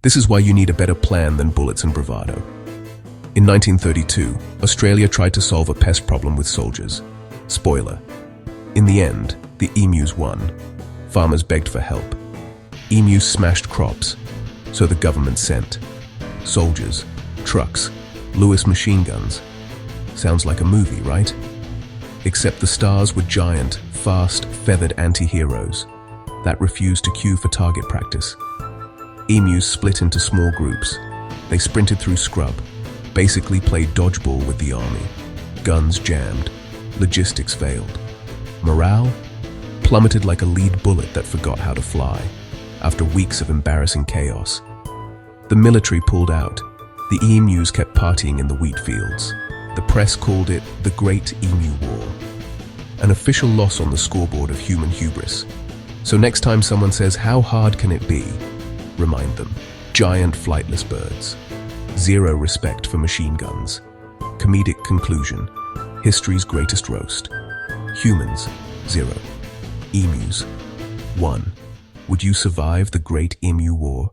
This is why you need a better plan than bullets and bravado. In 1932, Australia tried to solve a pest problem with soldiers. Spoiler. In the end, the emus won. Farmers begged for help. Emus smashed crops, so the government sent soldiers, trucks, Lewis machine guns. Sounds like a movie, right? Except the stars were giant, fast, feathered anti-heroes that refused to queue for target practice. Emus split into small groups. They sprinted through scrub, basically played dodgeball with the army. Guns jammed, logistics failed. Morale plummeted like a lead bullet that forgot how to fly after weeks of embarrassing chaos. The military pulled out. The emus kept partying in the wheat fields. The press called it the Great Emu War, an official loss on the scoreboard of human hubris. So next time someone says, "How hard can it be?" remind them, giant flightless birds. Zero respect for machine guns. Comedic conclusion, history's greatest roast. Humans, 0. Emus, 1. Would you survive the Great Emu War?